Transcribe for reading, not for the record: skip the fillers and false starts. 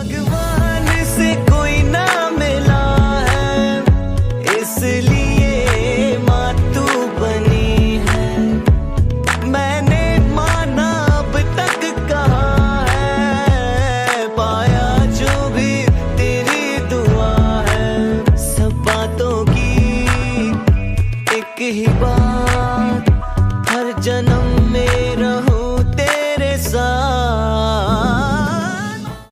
भगवान से कोई ना मिला है, इसलिए माँ तू बनी है। मैंने माना अब तक कहाँ है, पाया जो भी तेरी दुआ है। सब बातों की एक ही बात, हर जन्म